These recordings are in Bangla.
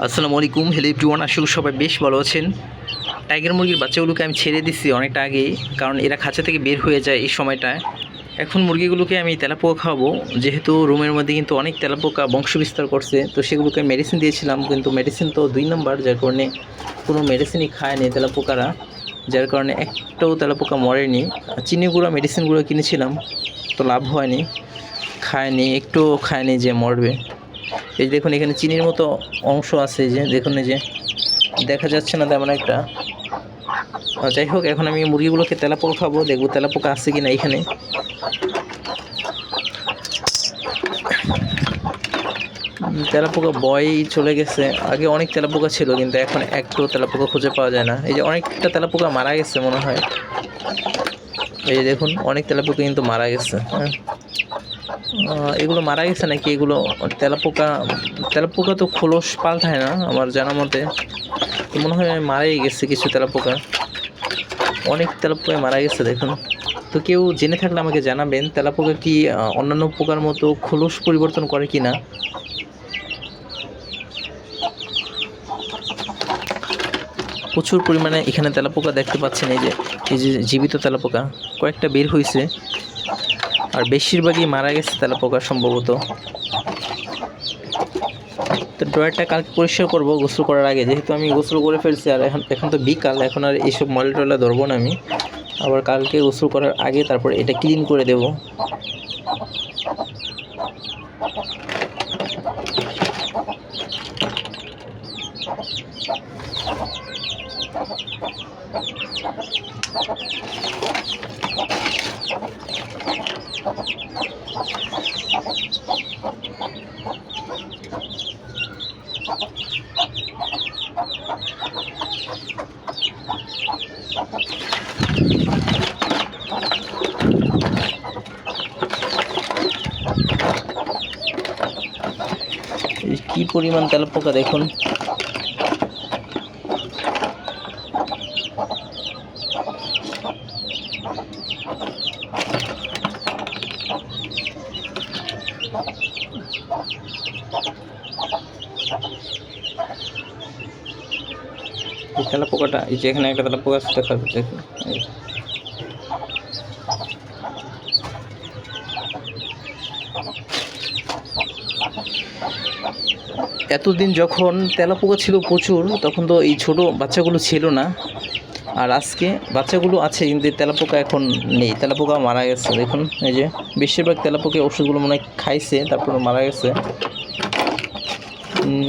আসসালামু আলাইকুম, হ্যালো এভরিওয়ান। আশা করি সবাই বেশ ভালো আছেন। টাইগার মুরগির বাচ্চাগুলোকে আমি ছেড়ে দিচ্ছি অনেকটা আগেই, কারণ এরা খাঁচা থেকে বের হয়ে যায় এই সময়টায়। এখন মুরগিগুলোকে আমি তেলাপোকা খাওয়াবো, যেহেতু রুমের মধ্যে কিন্তু অনেক তেলাপোকা বংশ বিস্তার করছে। তো সেগুলোকে মেডিসিন দিয়েছিলাম, কিন্তু মেডিসিন তো 2 নম্বর, যার কারণে কোনো মেডিসিনই খায়নি তেলাপোকারা, যার কারণে একটাও তেলাপোকা মরেনি। চিনি গুঁড়া মেডিসিনগুলো কিনেছিলাম, তো লাভ হয়নি, খায়নি, একটুও খায়নি যে মরবে। এই দেখুন এখানে চিনির মতো অংশ আছে, যে দেখুন, এই যে দেখা যাচ্ছে না তেমন একটা। যাই হোক, এখন আমি মুরগিগুলোকে তেলাপোকা খাবো, দেখবো তেলাপোকা আছে কিনা এখানে। তেলাপোকা বয় চলে গেছে, আগে অনেক তেলাপোকা ছিল, কিন্তু এখন একটু তেলাপোকা খুঁজে পাওয়া যায় না। এই যে অনেকটা তেলাপোকা মারা গেছে মনে হয়, এই যে দেখুন অনেক তেলাপোকা কিন্তু মারা গেছে। হ্যাঁ, এগুলো মারা গেছে নাকি? এগুলো তেলাপোকা তো খোলস পাল্টায় না আমার জানা মতে, তো মনে হয় মারাই গেছে কিছু তেলাপোকা, অনেক তেলাপোকা মারা গেছে দেখুন। তো কেউ জেনে থাকলে আমাকে জানাবেন, তেলাপোকা কি অন্যান্য পোকার মতো খোলস পরিবর্তন করে কি না। প্রচুর পরিমাণে এখানে তেলাপোকা দেখতে পাচ্ছেন, এই যে জীবিত তেলাপোকা কয়েকটা বের হয়েছে, আর বেশিরভাগই মারা গেছে তেলাপোকা সম্ভবত। তো ড্রয়ারটা কালকে পরিষ্কার করবো গোসল করার আগে, যেহেতু আমি গোসল করে ফেলছি, আর এখন তো বিকাল, এখন আর এইসব ময়লা টয়লা ধরবো না আমি। আবার কালকে গোসল করার আগে তারপর এটা ক্লিন করে দেব। কি পরিমাণ তেলাপোকা দেখুন। এই তেলাপোকাটা, এই যে এখানে একটা তেলাপোকা আছে, দেখাবে দেখুন। এতদিন যখন তেলাপোকা ছিল প্রচুর, তখন তো এই ছোট বাচ্চাগুলো ছিল না, আর আজকে বাচ্চাগুলো আছে, কিন্তু তেলাপোকা এখন নেই, তেলাপোকা মারা গেছে দেখুন। এই যে বেশিরভাগ তেলাপোকা ওষুধগুলো মনে হয় খাইছে, তারপর মারা গেছে।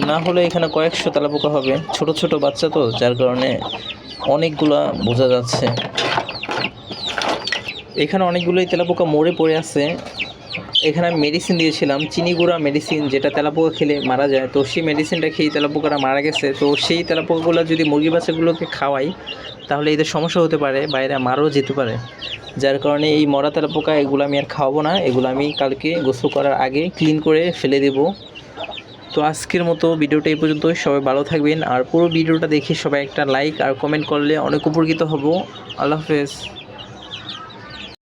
না হলে এখানে কয়েকশো তেলাপোকা হবে, ছোট ছোট বাচ্চা তো, যার কারণে অনেকগুলা বোঝা যাচ্ছে। এখানে অনেকগুলোই তেলাপোকা মরে পড়ে আছে। এখানে আমি মেডিসিন দিয়েছিলাম, চিনি গুঁড়া মেডিসিন, যেটা তেলাপোকা খেলে মারা যায়, তো সেই মেডিসিনটা খেয়ে তেলাপোকারা মারা গেছে। তো সেই তেলাপোকাগুলো যদি মুরগি বাচ্চাগুলোকে খাওয়াই, তাহলে এদের সমস্যা হতে পারে, বাইরে মারাও যেতে পারে, যার কারণে এই মরা তেলাপোকা এগুলো আমি আর খাওয়াবো না, এগুলো আমি কালকে গোসল করার আগে ক্লিন করে ফেলে দেব। তো আজকের মতো ভিডিওটা এই পর্যন্তই, সবাই ভালো থাকবেন, আর পুরো ভিডিওটা দেখে সবাই একটা লাইক আর কমেন্ট করলে অনেক উপকৃত হব। আল্লাহ হাফেজ।